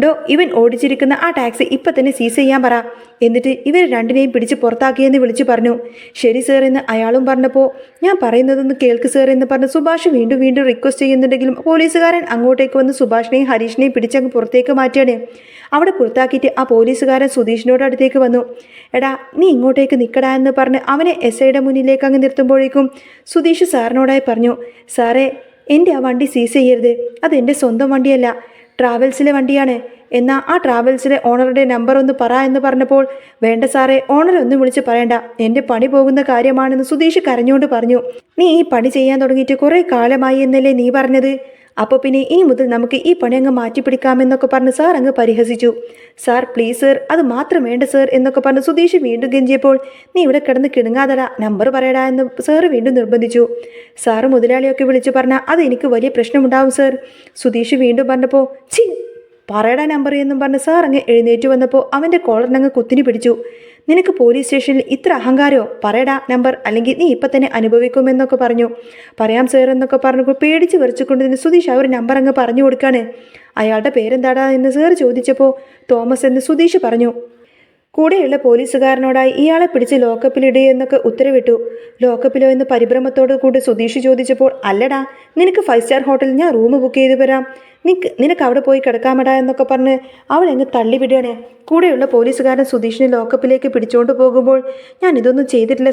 ഡോ, ഇവൻ ഓടിച്ചിരിക്കുന്ന ആ ടാക്സി ഇപ്പം തന്നെ സീസ് ചെയ്യാൻ പറ. എന്നിട്ട് ഇവർ രണ്ടിനെയും പിടിച്ച് പുറത്താക്കിയെന്ന് വിളിച്ചു പറഞ്ഞു. ശരി സാർ എന്ന് അയാളും പറഞ്ഞപ്പോൾ, ഞാൻ പറയുന്നതൊന്ന് കേൾക്ക് സാർ എന്ന് പറഞ്ഞ് സുഭാഷ് വീണ്ടും റിക്വസ്റ്റ് ചെയ്യുന്നുണ്ടെങ്കിലും പോലീസുകാരൻ അങ്ങോട്ടേക്ക് വന്ന് സുഭാഷിനെയും ഹരീഷിനെയും പിടിച്ചങ്ങ് പുറത്തേക്ക് മാറ്റിയാണ്. അവിടെ പുറത്താക്കിയിട്ട് ആ പോലീസുകാരൻ സുധീഷിനോട് അടുത്തേക്ക് വന്നു. എടാ, നീ ഇങ്ങോട്ടേക്ക് നിൽക്കടാ എന്ന് പറഞ്ഞ് അവനെ SIയുടെ മുന്നിലേക്ക് അങ്ങ് നിർത്തുമ്പോഴേക്കും സുധീഷ് സാറിനോടായി പറഞ്ഞു, സാറേ, എൻ്റെ ആ വണ്ടി സീസ് ചെയ്യരുത്. അതെൻ്റെ സ്വന്തം വണ്ടിയല്ല, ട്രാവൽസിലെ വണ്ടിയാണ്. എന്നാൽ ആ ട്രാവൽസിലെ ഓണറുടെ നമ്പർ ഒന്ന് പറ എന്ന് പറഞ്ഞപ്പോൾ, വേണ്ട സാറേ, ഓണറെ ഒന്നും വിളിച്ച് പറയണ്ട, എൻ്റെ പണി പോകുന്ന കാര്യമാണെന്ന് സുധീഷ് കരഞ്ഞുകൊണ്ട് പറഞ്ഞു. നീ ഈ പണി ചെയ്യാൻ തുടങ്ങിയിട്ട് കുറേ കാലമായി എന്നല്ലേ നീ പറഞ്ഞത്? അപ്പോൾ പിന്നെ ഇനി മുതൽ നമുക്ക് ഈ പണി അങ്ങ് മാറ്റിപ്പിടിക്കാമെന്നൊക്കെ പറഞ്ഞ് സാർ അങ്ങ് പരിഹസിച്ചു. സാർ, പ്ലീസ് സാർ, അത് മാത്രം വേണ്ട സാർ എന്നൊക്കെ പറഞ്ഞ് സുധീഷ് വീണ്ടും കെഞ്ചിയപ്പോൾ, നീ ഇവിടെ കിടന്ന് കിണുങ്ങാതടാ, നമ്പർ പറയടാ എന്ന് സാറ് വീണ്ടും നിർബന്ധിച്ചു. സാറ് മുതലാളിയൊക്കെ വിളിച്ചു പറഞ്ഞാൽ അത് എനിക്ക് വലിയ പ്രശ്നമുണ്ടാവും സാർ. സുധീഷ് വീണ്ടും പറഞ്ഞപ്പോൾ, പറയടാ നമ്പർ എന്നും പറഞ്ഞ് സാർ അങ്ങ് എഴുന്നേറ്റ് വന്നപ്പോൾ അവൻ്റെ കോളറിനങ്ങ് കുത്തിനി പിടിച്ചു. നിനക്ക് പോലീസ് സ്റ്റേഷനിൽ ഇത്ര അഹങ്കാരോ? പറയടാ നമ്പർ, അല്ലെങ്കിൽ നീ ഇപ്പം തന്നെ അനുഭവിക്കുമെന്നൊക്കെ പറഞ്ഞു. പറയാം സാർ എന്നൊക്കെ പറഞ്ഞു പേടിച്ച് വിറച്ചുകൊണ്ട് നിന്ന് സുധീഷ് ആ ഒരു നമ്പർ അങ്ങ് പറഞ്ഞു കൊടുക്കാണ്. അയാളുടെ പേരെന്താടാ എന്ന് സാർ ചോദിച്ചപ്പോൾ തോമസ് എന്ന് സുധീഷ് പറഞ്ഞു. കൂടെയുള്ള പോലീസുകാരനോടായി ഇയാളെ പിടിച്ച് ലോക്കപ്പിലിടുകയെന്നൊക്കെ ഉത്തരവിട്ടു. ലോക്കപ്പിലോ എന്ന് പരിഭ്രമത്തോട് കൂടി സുധീഷ് ചോദിച്ചപ്പോൾ, അല്ലടാ, നിനക്ക് 5 സ്റ്റാർ ഹോട്ടലിൽ ഞാൻ റൂം ബുക്ക് ചെയ്ത് വരാം, നിനക്ക് അവിടെ പോയി കിടക്കാമടാ എന്നൊക്കെ പറഞ്ഞ് അവളെങ്ങ് തള്ളിവിടുകയാണ്. കൂടെയുള്ള പോലീസുകാരൻ സുധീഷിനെ ലോക്കപ്പിലേക്ക് പിടിച്ചുകൊണ്ട് പോകുമ്പോൾ, ഞാൻ ഇതൊന്നും ചെയ്തിട്ടില്ല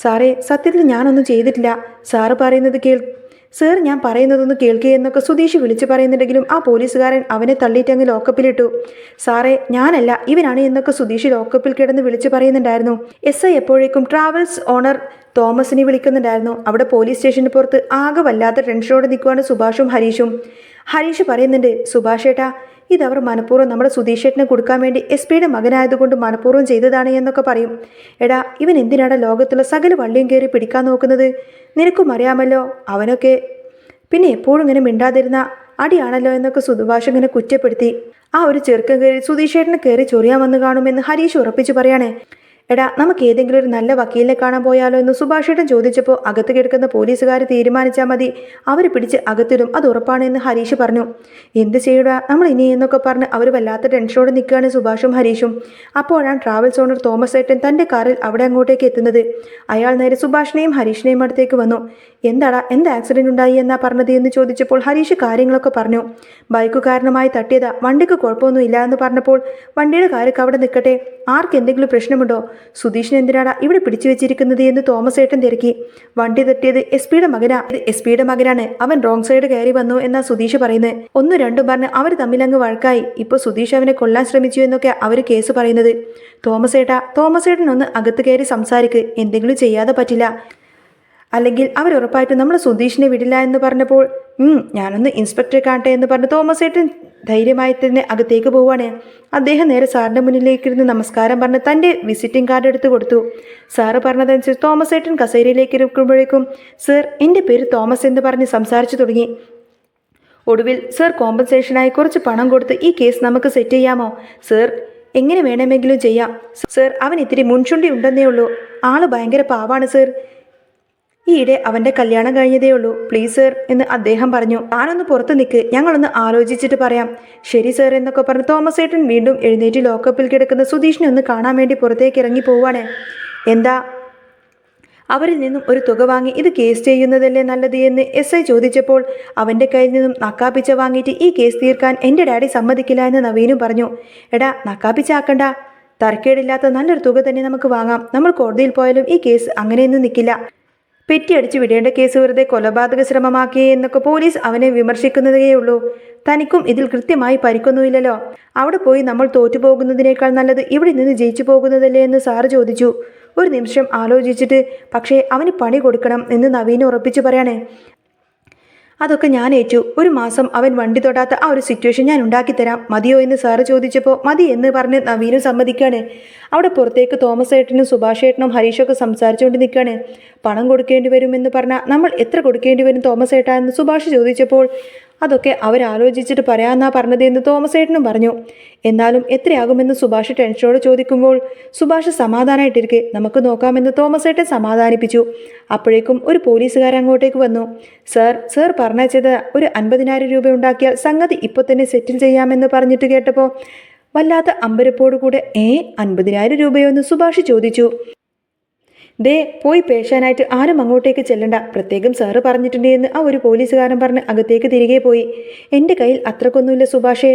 സാറേ, സത്യത്തിൽ ഞാനൊന്നും ചെയ്തിട്ടില്ല. സാറ് പറയുന്നത് സാർ, ഞാൻ പറയുന്നതൊന്ന് കേൾക്കുകയെന്നൊക്കെ സുധീഷ് വിളിച്ചു പറയുന്നുണ്ടെങ്കിലും ആ പോലീസുകാരൻ അവനെ തള്ളിയിട്ട് അങ്ങ് ലോക്കപ്പിലിട്ടു. സാറേ, ഞാനല്ല, ഇവനാണ് എന്നൊക്കെ സുധീഷ് ലോക്കപ്പിൽ കിടന്ന് വിളിച്ചു പറയുന്നുണ്ടായിരുന്നു. SI എപ്പോഴേക്കും ട്രാവൽസ് ഓണർ തോമസിനെ വിളിക്കുന്നുണ്ടായിരുന്നു. അവിടെ പോലീസ് സ്റ്റേഷന് പുറത്ത് ആകെ വല്ലാത്ത ടെൻഷനോടെ നിൽക്കുവാണ് സുഭാഷും ഹരീഷും. ഹരീഷ് പറയുന്നുണ്ട്, സുഭാഷേട്ടാ, ഇതവർ മനഃപൂർവ്വം നമ്മുടെ സുധീഷേട്ടനെ കൊടുക്കാൻ വേണ്ടി SP-യുടെ മകനായതുകൊണ്ട് മനഃപൂർവ്വം ചെയ്തതാണ് എന്നൊക്കെ പറയും. എടാ, ഇവൻ എന്തിനാണ് ലോകത്തുള്ള സകല വള്ളിയും കയറി പിടിക്കാൻ നോക്കുന്നത്? നിനക്കും അറിയാമല്ലോ അവനൊക്കെ. പിന്നെ എപ്പോഴും ഇങ്ങനെ മിണ്ടാതിരുന്ന അടിയാണല്ലോ എന്നൊക്കെ സുഭാഷ് ഇങ്ങനെ കുറ്റപ്പെടുത്തി. ആ ഒരു ചെറുക്കം കയറി സുധീഷേട്ടന് കയറി ചൊറിയാൻ വന്ന് കാണുമെന്ന് ഹരീഷ് ഉറപ്പിച്ചു പറയാണ്. എടാ നമുക്ക് ഏതെങ്കിലും ഒരു നല്ല വക്കീലിനെ കാണാൻ പോയാലോ എന്ന് സുഭാഷേട്ടൻ ചോദിച്ചപ്പോൾ അകത്ത് കിടക്കുന്ന പോലീസുകാർ തീരുമാനിച്ചാൽ മതി, അവർ പിടിച്ച് അകത്തിടും, അത് ഉറപ്പാണ് എന്ന് ഹരീഷ് പറഞ്ഞു. എന്ത് ചെയ്യടാ നമ്മൾ ഇനി എന്നൊക്കെ പറഞ്ഞ് അവർ വല്ലാത്ത ടെൻഷനോടെ നിൽക്കുകയാണ് സുഭാഷും ഹരീഷും. അപ്പോഴാണ് ട്രാവൽസ് ഓണർ തോമസ് ഏട്ടൻ തൻ്റെ കാറിൽ അവിടെ അങ്ങോട്ടേക്ക് എത്തുന്നത്. അയാൾ നേരെ സുഭാഷിനെയും ഹരീഷിനെയും അടുത്തേക്ക് വന്നു. എന്താടാ, എന്ത് ആക്സിഡന്റ് ഉണ്ടായി എന്നാ പറഞ്ഞത് എന്ന് ചോദിച്ചപ്പോൾ ഹരീഷ് കാര്യങ്ങളൊക്കെ പറഞ്ഞു. ബൈക്ക് കാരണമായി തട്ടിയതാ, വണ്ടിക്ക് കുഴപ്പമൊന്നും ഇല്ല എന്ന് പറഞ്ഞപ്പോൾ വണ്ടിയുടെ കാരൊക്കെ അവിടെ നിൽക്കട്ടെ, ആർക്ക് എന്തെങ്കിലും പ്രശ്നമുണ്ടോ, സുധീഷിന് എന്തിനാടാ ഇവിടെ പിടിച്ചു വെച്ചിരിക്കുന്നത് എന്ന് തോമസ് ഏട്ടൻ തിരക്കി. വണ്ടി തട്ടിയത് എസ് പിയുടെ മകനാണ്, അവൻ റോങ് സൈഡ് കയറി വന്നു എന്നാ സുധീഷ് പറയുന്നത്. ഒന്നും രണ്ടും പറഞ്ഞ് അവർ തമ്മിലങ്ങ് വഴക്കായി. ഇപ്പോൾ സുധീഷ് അവനെ കൊല്ലാൻ ശ്രമിച്ചു എന്നൊക്കെ അവർ കേസ് പറയുന്നത്. തോമസ് ഏട്ടൻ ഒന്ന് അകത്ത് കയറി സംസാരിക്ക്, എന്തെങ്കിലും ചെയ്യാതെ പറ്റില്ല, അല്ലെങ്കിൽ അവരുറപ്പായിട്ടും നമ്മൾ സുധീഷിനെ വിടില്ല എന്ന് പറഞ്ഞപ്പോൾ ഞാനൊന്ന് ഇൻസ്പെക്ടറെ കാണട്ടെ എന്ന് പറഞ്ഞ് തോമസ് ഏട്ടൻ ധൈര്യമായി തന്നെ അകത്തേക്ക് പോവാണ്. അദ്ദേഹം നേരെ സാറിൻ്റെ മുന്നിലേക്കിരുന്ന് നമസ്കാരം പറഞ്ഞ് തൻ്റെ വിസിറ്റിംഗ് കാർഡ് എടുത്ത് കൊടുത്തു. സാറ് പറഞ്ഞതനുസരിച്ച് തോമസ് ഏട്ടൻ കസേരയിലേക്ക് ഇരിക്കുമ്പോഴേക്കും സർ, എൻ്റെ പേര് തോമസ് എന്ന് പറഞ്ഞ് സംസാരിച്ചു തുടങ്ങി. ഒടുവിൽ സർ, കോമ്പൻസേഷനായി കുറച്ച് പണം കൊടുത്ത് ഈ കേസ് നമുക്ക് സെറ്റ് ചെയ്യാമോ? സർ, എങ്ങനെ വേണമെങ്കിലും ചെയ്യാം സർ, അവൻ ഇത്തിരി മുൻചുണ്ടി ഉണ്ടെന്നേ ഉള്ളൂ, ആള് ഭയങ്കര പാവാണ് സർ, ഈയിടെ അവൻ്റെ കല്യാണം കഴിഞ്ഞതേ ഉള്ളൂ, പ്ലീസ് സർ എന്ന് അദ്ദേഹം പറഞ്ഞു. താനൊന്ന് പുറത്ത് നിൽക്ക്, ഞങ്ങളൊന്ന് ആലോചിച്ചിട്ട് പറയാം. ശരി സർ എന്നൊക്കെ പറഞ്ഞ് തോമസ് ഏട്ടൻ വീണ്ടും എഴുന്നേറ്റ് ലോക്കപ്പിൽ കിടക്കുന്ന സുധീഷിനെ ഒന്ന് കാണാൻ വേണ്ടി പുറത്തേക്ക് ഇറങ്ങി പോവാണ്. എന്താ, അവരിൽ നിന്നും ഒരു തുക വാങ്ങി ഇത് കേസ് ചെയ്യുന്നതല്ലേ നല്ലത് എന്ന് SI ചോദിച്ചപ്പോൾ അവൻ്റെ കയ്യിൽ നിന്നും നക്കാപ്പിച്ച വാങ്ങിയിട്ട് ഈ കേസ് തീർക്കാൻ എൻ്റെ ഡാഡി സമ്മതിക്കില്ല എന്ന് നവീനും പറഞ്ഞു. എടാ, നക്കാപ്പിച്ചാക്കണ്ട, തരക്കേടില്ലാത്ത നല്ലൊരു തുക തന്നെ നമുക്ക് വാങ്ങാം, നമ്മൾ കോടതിയിൽ പോയാലും ഈ കേസ് അങ്ങനെയൊന്നും നിൽക്കില്ല, പെറ്റിയടിച്ചു വിടേണ്ട കേസ് വെറുതെ കൊലപാതക ശ്രമമാക്കിയേ എന്നൊക്കെ പോലീസ് അവനെ വിമർശിക്കുന്നതേയുള്ളൂ, തനിക്കും ഇതിൽ കൃത്യമായി പരിക്കൊന്നുമില്ലല്ലോ, അവിടെ പോയി നമ്മൾ തോറ്റുപോകുന്നതിനേക്കാൾ നല്ലത് ഇവിടെ നിന്ന് ജയിച്ചു പോകുന്നതല്ലേ എന്ന് സാറ് ചോദിച്ചു. ഒരു നിമിഷം ആലോചിച്ചിട്ട് പക്ഷേ അവന് പണി കൊടുക്കണം എന്ന് നവീന് ഉറപ്പിച്ചു പറയണേ. അതൊക്കെ ഞാൻ ഏറ്റു, ഒരു മാസം അവൻ വണ്ടി തൊടാത്ത ആ ഒരു സിറ്റുവേഷൻ ഞാൻ ഉണ്ടാക്കിത്തരാം, മതിയോ എന്ന് സാറ് ചോദിച്ചപ്പോൾ മതി എന്ന് പറഞ്ഞ് നവീനും സമ്മതിക്കുകയാണ്. അവിടെ പുറത്തേക്ക് തോമസ് ഏട്ടനും സുഭാഷ് ഏട്ടനും ഹരീഷൊക്കെ സംസാരിച്ചുകൊണ്ട് നിൽക്കുകയാണ്. പണം കൊടുക്കേണ്ടി വരുമെന്ന് പറഞ്ഞാൽ നമ്മൾ എത്ര കൊടുക്കേണ്ടി വരും തോമസ് ഏട്ടാ എന്ന് സുഭാഷ് ചോദിച്ചപ്പോൾ അതൊക്കെ അവരാലോചിച്ചിട്ട് പറയാമെന്നാ പറഞ്ഞത് എന്ന് തോമസ് ഏട്ടനും പറഞ്ഞു. എന്നാലും എത്രയാകുമെന്ന് സുഭാഷ് ടെൻഷനോട് ചോദിക്കുമ്പോൾ സുഭാഷ് സമാധാനമായിട്ടിരിക്കെ നമുക്ക് നോക്കാമെന്ന് തോമസ് ഏട്ടൻ സമാധാനിപ്പിച്ചു. അപ്പോഴേക്കും ഒരു പോലീസുകാരൻ അങ്ങോട്ടേക്ക് വന്നു. സർ പറഞ്ഞത് ഒരു 50,000 രൂപ ഉണ്ടാക്കിയാൽ സംഗതി ഇപ്പോൾ തന്നെ സെറ്റിൽ ചെയ്യാമെന്ന് പറഞ്ഞിട്ട് കേട്ടപ്പോൾ വല്ലാത്ത അമ്പരപ്പോടുകൂടെ 50,000 രൂപയോ എന്ന് സുഭാഷ് ചോദിച്ചു. ദേ, പോയി പേശാനായിട്ട് ആരും അങ്ങോട്ടേക്ക് ചെല്ലണ്ട, പ്രത്യേകം സാറ് പറഞ്ഞിട്ടുണ്ട് എന്ന് ആ ഒരു പോലീസുകാരൻ പറഞ്ഞ് അകത്തേക്ക് തിരികെ പോയി. എൻ്റെ കയ്യിൽ അത്രക്കൊന്നുമില്ല സുഭാഷേ,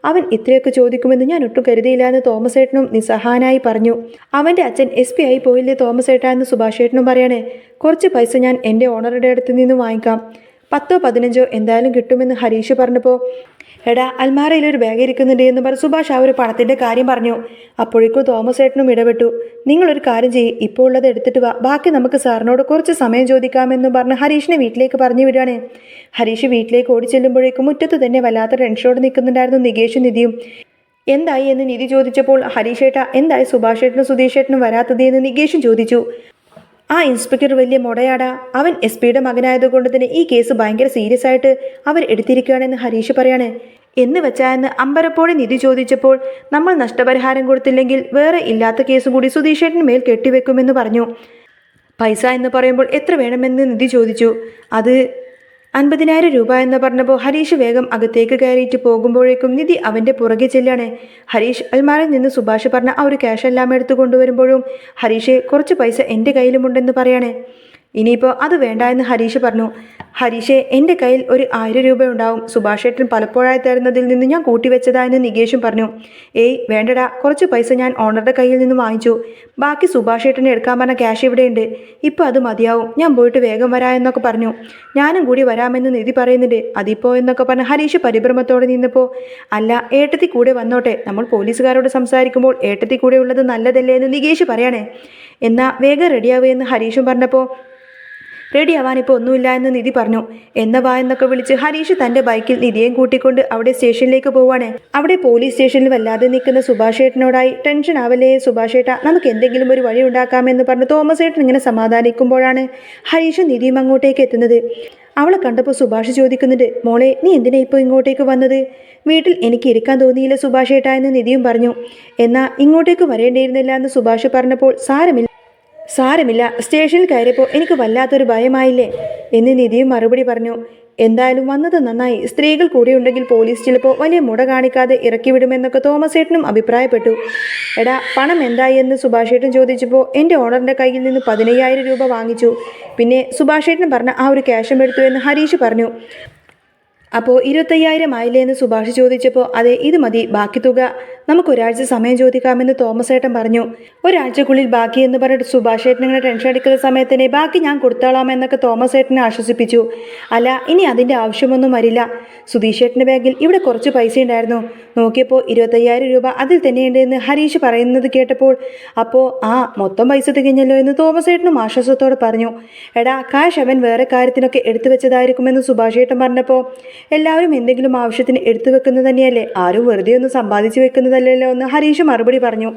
അവൻ ഇത്രയൊക്കെ ചോദിക്കുമെന്ന് ഞാൻ ഒട്ടും കരുതിയില്ല എന്ന് തോമസ് ഏട്ടനും നിസ്സഹായനായി പറഞ്ഞു. അവൻ്റെ അച്ഛൻ SP ആയി പോയില്ലേ തോമസ് ഏട്ടാ എന്ന് സുഭാഷ് ഏട്ടനും പറയണേ. കുറച്ച് പൈസ ഞാൻ എൻ്റെ ഓണറുടെ അടുത്ത് നിന്ന് വാങ്ങിക്കാം, 10ഓ 15ഓ എന്തായാലും കിട്ടുമെന്ന് ഹരീഷ് പറഞ്ഞപ്പോൾ എടാ, അൽമാരയിൽ ഒരു ബാഗ് ഇരിക്കുന്നുണ്ട് എന്ന് പറഞ്ഞ് സുഭാഷ് ആ ഒരു പണത്തിൻ്റെ കാര്യം പറഞ്ഞു. അപ്പോഴേക്കും തോമസ് ഏട്ടനും ഇടപെട്ടു. നിങ്ങളൊരു കാര്യം ചെയ്യ്, ഇപ്പോൾ ഉള്ളത് എടുത്തിട്ട് വാ, ബാക്കി നമുക്ക് സാറിനോട് കുറച്ച് സമയം ചോദിക്കാമെന്നും പറഞ്ഞ് ഹരീഷിനെ വീട്ടിലേക്ക് പറഞ്ഞു വിടുകയാണ്. ഹരീഷ് വീട്ടിലേക്ക് ഓടി ചെല്ലുമ്പോഴേക്കും മുറ്റത്ത് തന്നെ വല്ലാത്ത ടെൻഷനോട് നിൽക്കുന്നുണ്ടായിരുന്നു നികേഷും നിധിയും. എന്തായി എന്ന് നിധി ചോദിച്ചപ്പോൾ ഹരീഷേട്ട, എന്തായി സുഭാഷ് ഏട്ടനും സുധീഷ് ഏട്ടനും വരാത്തത് എന്ന് നികേഷും ചോദിച്ചു. ആ ഇൻസ്പെക്ടർ വലിയ മൊടയാടാ, അവൻ SP-യുടെ മകനായതുകൊണ്ട് തന്നെ ഈ കേസ് ഭയങ്കര സീരിയസ് ആയിട്ട് അവർ എടുത്തിരിക്കുകയാണെന്ന് ഹരീഷ് പറയാണ്. എന്ന് വെച്ചായെന്ന് അമ്പരപ്പോടെ നിധി ചോദിച്ചപ്പോൾ നമ്മൾ നഷ്ടപരിഹാരം കൊടുത്തില്ലെങ്കിൽ വേറെ ഇല്ലാത്ത കേസും കൂടി സുധീഷേട്ടന് മേൽ കെട്ടിവെക്കുമെന്ന് പറഞ്ഞു. പൈസ എന്ന് പറയുമ്പോൾ എത്ര വേണമെന്ന് നിധി ചോദിച്ചു. അത് 50,000 രൂപ എന്ന് പറഞ്ഞപ്പോൾ ഹരീഷ് വേഗം അകത്തേക്ക് കയറിയിട്ട് പോകുമ്പോഴേക്കും നിധി അവൻ്റെ പുറകെ ചെല്ലാണ്. ഹരീഷ് അൽമാരയിൽ നിന്ന് സുഭാഷ് പറഞ്ഞ ആ ഒരു ക്യാഷ് എല്ലാം എടുത്തു കൊണ്ടുവരുമ്പോഴും ഹരീഷ് കുറച്ച് പൈസ എൻ്റെ കയ്യിലുമുണ്ടെന്ന് പറയണേ. ഇനിയിപ്പോൾ അത് വേണ്ട എന്ന് ഹരീഷ് പറഞ്ഞു. ഹരീഷെ, എൻ്റെ കയ്യിൽ ഒരു 1000 രൂപ ഉണ്ടാവും, സുഭാഷ് ഏട്ടൻ പലപ്പോഴായി തരുന്നതിൽ നിന്ന് ഞാൻ കൂട്ടിവെച്ചതായെന്ന് നികേഷും പറഞ്ഞു. വേണ്ടടാ, കുറച്ച് പൈസ ഞാൻ ഓണറുടെ കയ്യിൽ നിന്ന് വാങ്ങിച്ചു, ബാക്കി സുഭാഷ് ഏട്ടനെ എടുക്കാൻ പറഞ്ഞ ക്യാഷ് ഇവിടെയുണ്ട്, ഇപ്പോൾ അത് മതിയാവും, ഞാൻ പോയിട്ട് വേഗം വരാം എന്നൊക്കെ പറഞ്ഞു. ഞാനും കൂടി വരാമെന്ന് നിധി പറയുന്നുണ്ട്, അതിപ്പോൾ എന്നൊക്കെ പറഞ്ഞ് ഹരീഷ് പരിഭ്രമത്തോടെ നിന്നപ്പോൾ അല്ല, ഏട്ടത്തി കൂടെ വന്നോട്ടെ, നമ്മൾ പോലീസുകാരോട് സംസാരിക്കുമ്പോൾ ഏട്ടത്തി കൂടെ ഉള്ളത് നല്ലതല്ലേ എന്ന് നികേഷ് പറയണേ. എന്നാൽ വേഗം റെഡിയാവുകയെന്ന് ഹരീഷും പറഞ്ഞപ്പോൾ റെഡി ആവാൻ ഇപ്പോൾ ഒന്നുമില്ല എന്ന് നിധി പറഞ്ഞു. എന്ന വാ എന്നൊക്കെ വിളിച്ച് ഹരീഷ് തൻ്റെ ബൈക്കിൽ നിധിയെയും കൂട്ടിക്കൊണ്ട് അവിടെ സ്റ്റേഷനിലേക്ക് പോവാണ്. അവിടെ പോലീസ് സ്റ്റേഷനിൽ വല്ലാതെ നിൽക്കുന്ന സുഭാഷ് ഏട്ടനോടായി ടെൻഷൻ ആവല്ലേ സുഭാഷ് ഏട്ട, നമുക്ക് എന്തെങ്കിലും ഒരു വഴി ഉണ്ടാക്കാമെന്ന് പറഞ്ഞ് തോമസ് ഏട്ടൻ ഇങ്ങനെ സമാധാനിക്കുമ്പോഴാണ് ഹരീഷും നിധിയും അങ്ങോട്ടേക്ക് എത്തുന്നത്. അവളെ കണ്ടപ്പോൾ സുഭാഷ് ചോദിക്കുന്നുണ്ട്, മോളെ നീ എന്തിനാ ഇപ്പോൾ ഇങ്ങോട്ടേക്ക് വന്നത്? വീട്ടിൽ എനിക്ക് ഇരിക്കാൻ തോന്നിയില്ല സുഭാഷ് ഏട്ടാ എന്ന് നിധിയും പറഞ്ഞു. എന്നാൽ ഇങ്ങോട്ടേക്ക് വരേണ്ടിയിരുന്നില്ല എന്ന് സുഭാഷ് പറഞ്ഞപ്പോൾ സാരമില്ല സ്റ്റേഷനിൽ കയറിയപ്പോൾ എനിക്ക് വല്ലാത്തൊരു ഭയമായില്ലേ എന്ന് നിധിയും മറുപടി പറഞ്ഞു. എന്തായാലും വന്നത് നന്നായി, സ്ത്രീകൾ കൂടെയുണ്ടെങ്കിൽ പോലീസ് ചിലപ്പോൾ വലിയ മുട കാണിക്കാതെ ഇറക്കി വിടുമെന്നൊക്കെ തോമസ് ഏട്ടനും അഭിപ്രായപ്പെട്ടു. എടാ പണം എന്തായി എന്ന് സുഭാഷ് ഏട്ടൻ ചോദിച്ചപ്പോൾ എൻ്റെ ഓണറിൻ്റെ കയ്യിൽ നിന്ന് 15,000 രൂപ വാങ്ങിച്ചു, പിന്നെ സുഭാഷ് ഏട്ടൻ പറഞ്ഞ ആ ഒരു ക്യാഷും എടുത്തു എന്ന് ഹരീഷ് പറഞ്ഞു. അപ്പോൾ 25,000 ആയില്ലേ എന്ന് സുഭാഷ് ചോദിച്ചപ്പോൾ അതെ ഇത് മതി, ബാക്കി തുക നമുക്ക് ഒരാഴ്ച സമയം ചോദിക്കാമെന്ന് തോമസ് ഏട്ടൻ പറഞ്ഞു. ഒരാഴ്ചക്കുള്ളിൽ ബാക്കി എന്ന് പറഞ്ഞിട്ട് സുഭാഷ് ഏട്ടൻ ഇങ്ങനെ ടെൻഷൻ അടിക്കുന്ന സമയത്തന്നെ ബാക്കി ഞാൻ കൊടുത്തോളാമെന്നൊക്കെ തോമസ് ഏട്ടനെ ആശ്വസിപ്പിച്ചു. അല്ല ഇനി അതിൻ്റെ ആവശ്യമൊന്നും വരില്ല, സുധീഷ് ഏട്ടൻ്റെ ബാഗിൽ ഇവിടെ കുറച്ച് പൈസ ഉണ്ടായിരുന്നു, നോക്കിയപ്പോൾ 25,000 രൂപ അതിൽ തന്നെയുണ്ട് എന്ന് ഹരീഷ് പറയുന്നത് കേട്ടപ്പോൾ അപ്പോൾ മൊത്തം പൈസ തികഞ്ഞല്ലോ എന്ന് തോമസ് ഏട്ടനും ആശ്വാസത്തോടെ പറഞ്ഞു. എടാ കാശ് അവൻ വേറെ കാര്യത്തിനൊക്കെ എടുത്തു വെച്ചതായിരിക്കുമെന്ന് സുഭാഷ് ഏട്ടൻ പറഞ്ഞപ്പോൾ എല്ലാവരും എന്തെങ്കിലും ആവശ്യത്തിന് എടുത്തു വെക്കുന്നത് തന്നെയല്ലേ, ആരും വെറുതെ ഒന്നും സമ്പാദിച്ചു വെക്കുന്നതല്ലല്ലോ എന്ന് ഹരീഷ് മറുപടി പറഞ്ഞു.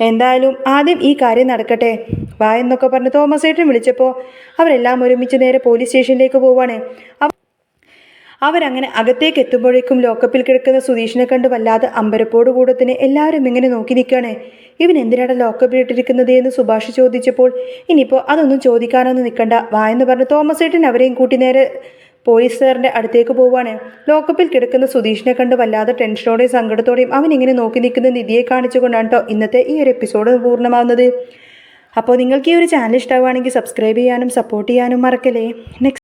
എന്തായാലും ആദ്യം ഈ കാര്യം നടക്കട്ടെ വാ എന്നൊക്കെ പറഞ്ഞ് തോമസ് ഏട്ടൻ വിളിച്ചപ്പോൾ അവരെല്ലാം ഒരുമിച്ച് നേരെ പോലീസ് സ്റ്റേഷനിലേക്ക് പോവാണ്. അവരങ്ങനെ അകത്തേക്ക് എത്തുമ്പോഴേക്കും ലോക്കപ്പിൽ കിടക്കുന്ന സുധീഷിനെ കണ്ട് വല്ലാതെ അമ്പരപ്പോട് കൂടെ തന്നെ എല്ലാവരും ഇങ്ങനെ നോക്കി നിൽക്കുകയാണ്. ഇവൻ എന്തിനാണ് ലോക്കപ്പിൽ ഇട്ടിരിക്കുന്നത് എന്ന് സുഭാഷ് ചോദിച്ചപ്പോൾ ഇനിയിപ്പോൾ അതൊന്നും ചോദിക്കാനൊന്നും നിൽക്കണ്ട വാ എന്ന് പറഞ്ഞ് തോമസ് ഏട്ടൻ അവരെയും കൂട്ടി നേരെ പോലീസുകാരൻ്റെ അടുത്തേക്ക് പോവാണ്. ലോക്കപ്പിൽ കിടക്കുന്ന സുധീഷിനെ കണ്ട് വല്ലാതെ ടെൻഷനോടെയും സങ്കടത്തോടെയും അവൻ ഇങ്ങനെ നോക്കി നിൽക്കുന്ന നിധിയെ കാണിച്ചുകൊണ്ടാണ് കേട്ടോ ഇന്നത്തെ ഈ ഒരു എപ്പിസോഡ് പൂർണ്ണമാവുന്നത്. അപ്പോൾ നിങ്ങൾക്ക് ഈ ഒരു ചാനൽ ഇഷ്ടമാവുകയാണെങ്കിൽ സബ്സ്ക്രൈബ് ചെയ്യാനും സപ്പോർട്ട് ചെയ്യാനും മറക്കല്ലേ. നെക്സ്റ്റ്